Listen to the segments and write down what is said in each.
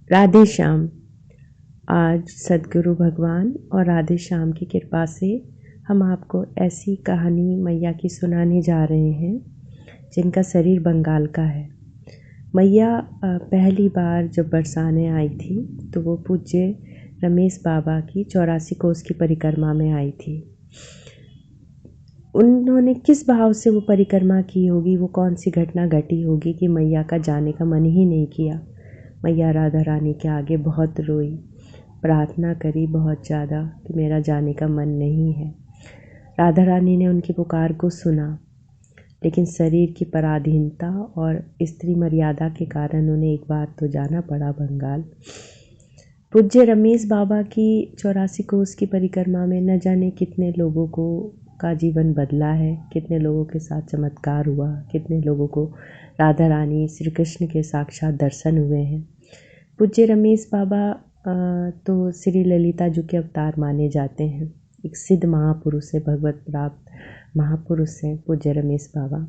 राधे श्याम। आज सद्गुरु भगवान और राधे श्याम की कृपा से हम आपको ऐसी कहानी मैया की सुनाने जा रहे हैं जिनका शरीर बंगाल का है। मैया पहली बार जब बरसाने आई थी तो वो पूज्य रमेश बाबा की 84 कोस की परिक्रमा में आई थी। उन्होंने किस भाव से वो परिक्रमा की होगी, वो कौन सी घटना घटी होगी कि मैया का जाने का मन ही नहीं किया। मैया राधा रानी के आगे बहुत रोई, प्रार्थना करी बहुत ज़्यादा कि मेरा जाने का मन नहीं है। राधा रानी ने उनकी पुकार को सुना, लेकिन शरीर की पराधीनता और स्त्री मर्यादा के कारण उन्हें एक बार तो जाना पड़ा बंगाल। पूज्य रमेश बाबा की 84 कोस की परिक्रमा में न जाने कितने लोगों को का जीवन बदला है, कितने लोगों के साथ चमत्कार हुआ, कितने लोगों को राधा रानी श्री कृष्ण के साक्षात दर्शन हुए हैं। पूज्य रमेश बाबा तो श्री ललिता जी के अवतार माने जाते हैं। एक सिद्ध महापुरुष है, भगवत प्राप्त महापुरुष हैं पूज्य रमेश बाबा।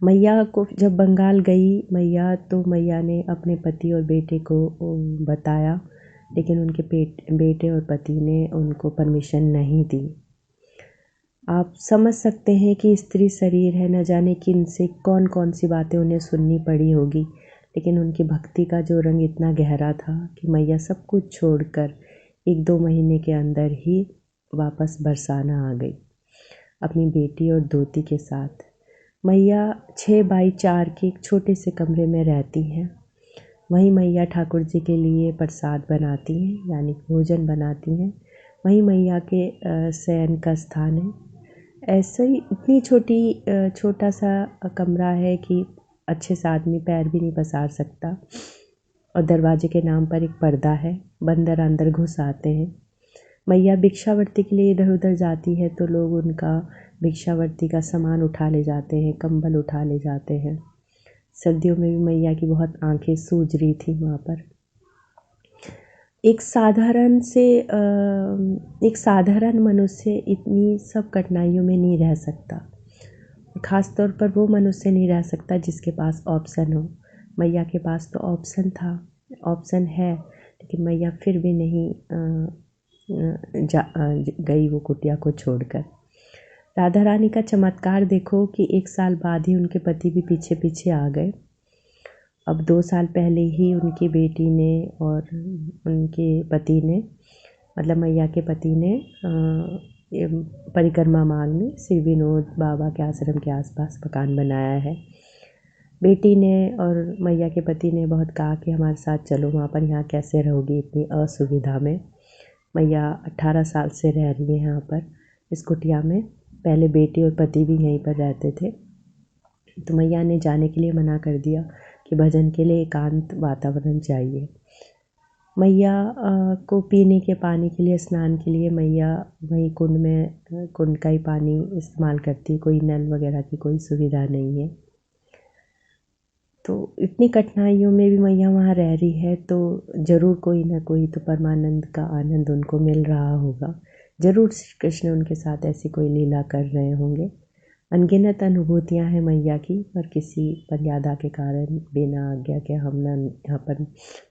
मैया को जब बंगाल गई मैया, तो मैया ने अपने पति और बेटे को बताया, लेकिन उनके बेटे और पति ने उनको परमिशन नहीं दी। आप समझ सकते हैं कि स्त्री शरीर है, न जाने किन से कौन कौन सी बातें उन्हें सुननी पड़ी होगी, लेकिन उनकी भक्ति का जो रंग इतना गहरा था कि मैया सब कुछ छोड़कर 1-2 महीने के अंदर ही वापस बरसाना आ गई अपनी बेटी और दोती के साथ। मैया 6x4 के एक छोटे से कमरे में रहती हैं। वहीं मैया ठाकुर जी के लिए प्रसाद बनाती हैं, यानी भोजन बनाती हैं। वहीं मैया के शयन का स्थान है। ऐसे ही इतनी छोटा सा कमरा है कि अच्छे से आदमी पैर भी नहीं पसार सकता, और दरवाजे के नाम पर एक पर्दा है, बंदर अंदर घुस आते हैं। मैया भिक्षावर्ती के लिए इधर उधर जाती है तो लोग उनका भिक्षावर्ती का सामान उठा ले जाते हैं, कंबल उठा ले जाते हैं। सर्दियों में भी मैया की बहुत आंखें सूज रही थी वहाँ पर। एक साधारण मनुष्य इतनी सब कठिनाइयों में नहीं रह सकता। ख़ास तौर पर वो मनुष्य नहीं रह सकता जिसके पास ऑप्शन हो। मैया के पास तो ऑप्शन था, ऑप्शन है, लेकिन मैया फिर भी नहीं गई वो कुटिया को छोड़कर। राधा रानी का चमत्कार देखो कि 1 साल बाद ही उनके पति भी पीछे पीछे आ गए। अब 2 साल पहले ही उनकी बेटी ने और उनके पति ने, मतलब मैया के पति ने परिक्रमा मार्ग में श्री विनोद बाबा के आश्रम के आसपास मकान बनाया है। बेटी ने और मैया के पति ने बहुत कहा कि हमारे साथ चलो वहाँ पर, यहाँ कैसे रहोगी इतनी असुविधा में। मैया 18 साल से रह रही है यहाँ पर इस कुटिया में। पहले बेटी और पति भी यहीं पर रहते थे, तो मैया ने जाने के लिए मना कर दिया कि भजन के लिए एकांत वातावरण चाहिए। मैया को पीने के पानी के लिए, स्नान के लिए मैया वहीं कुंड का ही पानी इस्तेमाल करती है। कोई नल वगैरह की कोई सुविधा नहीं है। तो इतनी कठिनाइयों में भी मैया वहाँ रह रही है, तो ज़रूर कोई ना कोई तो परमानंद का आनंद उनको मिल रहा होगा। ज़रूर श्री कृष्ण उनके साथ ऐसी कोई लीला कर रहे होंगे। अनगिनत अनुभूतियाँ हैं मैया की, पर किसी मर्यादा के कारण बिना आज्ञा के हम ना यहाँ पर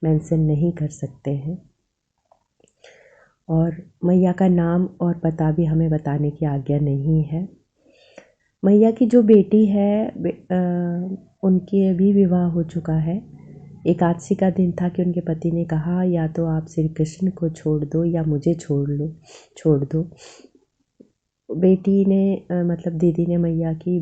मेंशन नहीं कर सकते हैं। और मैया का नाम और पता भी हमें बताने की आज्ञा नहीं है। मैया की जो बेटी है उनकी अभी विवाह हो चुका है। एकादशी का दिन था कि उनके पति ने कहा या तो आप श्री कृष्ण को छोड़ दो या मुझे छोड़ दो। बेटी ने मतलब दीदी ने, मैया की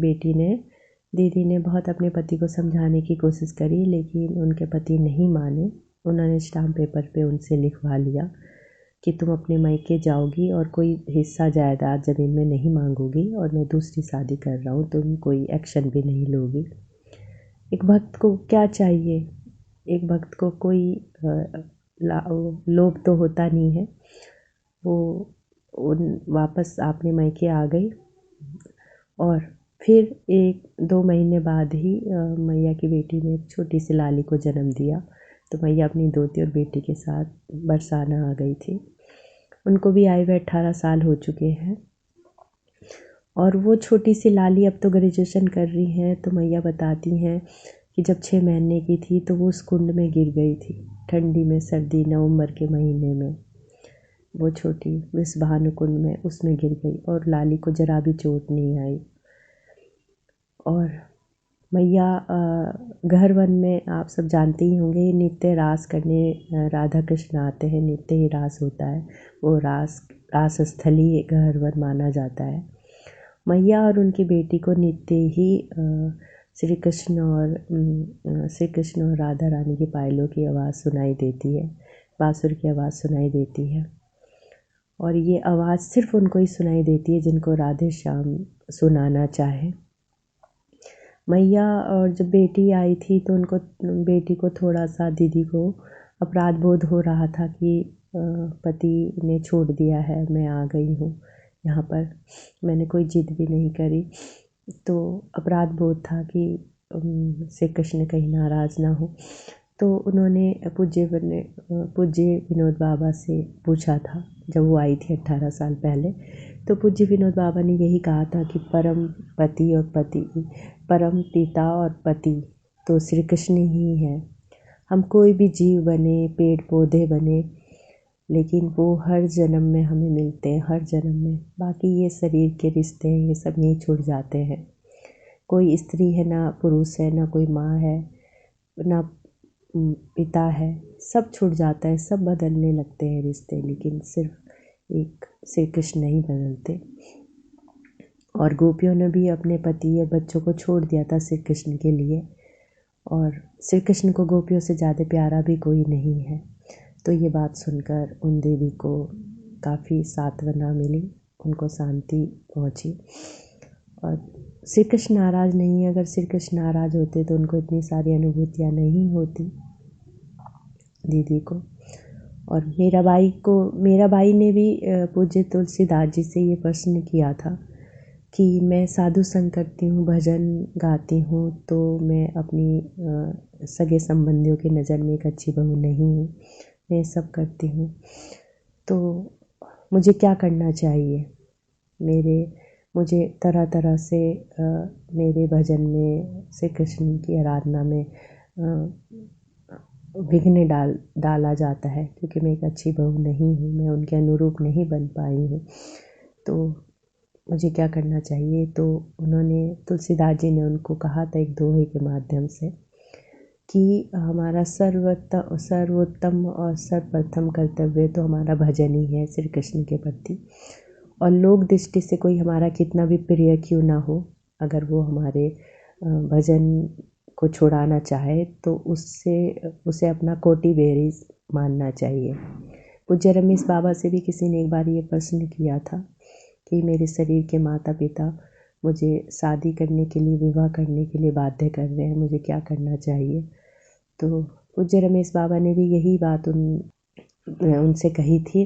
दीदी ने बहुत अपने पति को समझाने की कोशिश करी, लेकिन उनके पति नहीं माने। उन्होंने स्टाम्प पेपर पे उनसे लिखवा लिया कि तुम अपने मायके जाओगी और कोई हिस्सा जायदाद ज़मीन में नहीं मांगोगी, और मैं दूसरी शादी कर रहा हूँ, तुम कोई एक्शन भी नहीं लोगी। एक भक्त को क्या चाहिए? एक भक्त को कोई लोभ तो होता नहीं है। वो वापस अपने मायके आ गई, और फिर 1-2 महीने बाद ही मैया की बेटी ने एक छोटी सी लाली को जन्म दिया। तो मैया अपनी दोती और बेटी के साथ बरसाना आ गई थी। उनको भी आए हुए 18 साल हो चुके हैं, और वो छोटी सी लाली अब तो ग्रेजुएशन कर रही हैं। तो मैया बताती हैं कि जब 6 महीने की थी तो वो उस कुंड में गिर गई थी, ठंडी में, सर्दी नवंबर के महीने में। वो छोटी इस भानुकुंड में उसमें गिर गई और लाली को जरा भी चोट नहीं आई। और मैया घर वन में आप सब जानते ही होंगे, ये नित्य रास करने राधा कृष्ण आते हैं, नित्य ही रास होता है। वो रास स्थली घर वन माना जाता है। मैया और उनकी बेटी को नित्य ही श्री कृष्ण और राधा रानी की पायलों की आवाज़ सुनाई देती है, बांसुर की आवाज़ सुनाई देती है। और ये आवाज़ सिर्फ उनको ही सुनाई देती है जिनको राधे श्याम सुनाना चाहे। मैया और जब बेटी आई थी तो बेटी को थोड़ा सा, दीदी को अपराध बोध हो रहा था कि पति ने छोड़ दिया है, मैं आ गई हूँ यहाँ पर, मैंने कोई जिद भी नहीं करी। तो अपराध बोध था कि श्री कृष्ण कहीं नाराज़ ना हो। तो उन्होंने पूज्य विनोद बाबा से पूछा था जब वो आई थी 18 साल पहले। तो पूज्य विनोद बाबा ने यही कहा था कि परम पिता और पति तो श्री कृष्ण ही है। हम कोई भी जीव बने, पेड़ पौधे बने, लेकिन वो हर जन्म में हमें मिलते हैं, हर जन्म में। बाकी ये शरीर के रिश्ते हैं, ये सब नहीं छूट जाते हैं। कोई स्त्री है ना पुरुष है, ना कोई माँ है ना पिता है, सब छूट जाता है, सब बदलने लगते हैं रिश्ते, लेकिन सिर्फ एक श्री कृष्ण नहीं बदलते। और गोपियों ने भी अपने पति या बच्चों को छोड़ दिया था श्री कृष्ण के लिए, और श्री कृष्ण को गोपियों से ज़्यादा प्यारा भी कोई नहीं है। तो ये बात सुनकर उन देवी को काफ़ी सांत्वना मिली, उनको शांति पहुँची। और श्री कृष्ण नाराज़ नहीं है, अगर श्री कृष्ण नाराज़ होते तो उनको इतनी सारी अनुभूतियाँ नहीं होती दीदी को। और मीराबाई ने भी पूज्य तुलसीदास जी से ये प्रश्न किया था कि मैं साधु संग करती हूँ, भजन गाती हूँ, तो मैं अपनी सगे संबंधियों की नज़र में एक अच्छी बहू नहीं हूँ, मैं सब करती हूँ, तो मुझे क्या करना चाहिए। मुझे तरह तरह से मेरे भजन में, श्री कृष्ण की आराधना में विघ्न डाला जाता है, क्योंकि मैं एक अच्छी बहू नहीं हूँ, मैं उनके अनुरूप नहीं बन पाई हूँ, तो मुझे क्या करना चाहिए। तो तुलसीदास जी ने उनको कहा था एक दोहे के माध्यम से कि हमारा सर्वोत्तम और सर्वप्रथम कर्तव्य तो हमारा भजन ही है श्री कृष्ण के प्रति। और लोक दृष्टि से कोई हमारा कितना भी प्रिय क्यों ना हो, अगर वो हमारे भजन को छुड़ाना चाहे तो उसे अपना कोटि बेरी मानना चाहिए। पूज्य रमेश बाबा से भी किसी ने एक बार ये प्रश्न किया था कि मेरे शरीर के माता पिता मुझे शादी करने के लिए, विवाह करने के लिए बाध्य कर रहे हैं, मुझे क्या करना चाहिए। तो पूज्य रमेश बाबा ने भी यही बात उनसे कही थी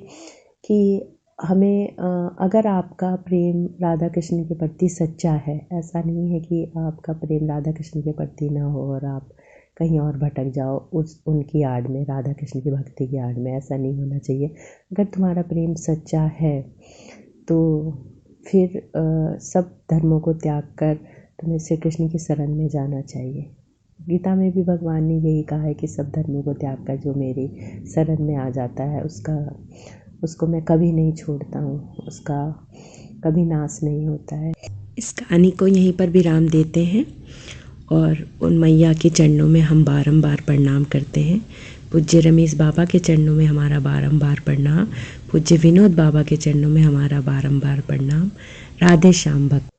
कि हमें अगर आपका प्रेम राधा कृष्ण के प्रति सच्चा है, ऐसा नहीं है कि आपका प्रेम राधा कृष्ण के प्रति ना हो और आप कहीं और भटक जाओ उनकी आड़ में, राधा कृष्ण की भक्ति की आड़ में, ऐसा नहीं होना चाहिए। अगर तुम्हारा प्रेम सच्चा है तो फिर सब धर्मों को त्याग कर तुम्हें श्री कृष्ण की शरण में जाना चाहिए। गीता में भी भगवान ने यही कहा है कि सब धर्मों को त्याग कर जो मेरी शरण में आ जाता है उसको मैं कभी नहीं छोड़ता हूँ, उसका कभी नाश नहीं होता है। इस कहानी को यहीं पर विराम देते हैं और उन मैया के चरणों में हम बारंबार प्रणाम करते हैं। पूज्य रमेश बाबा के चरणों में हमारा बारंबार प्रणाम, पूज्य विनोद बाबा के चरणों में हमारा बारंबार प्रणाम। राधे श्याम भक्त।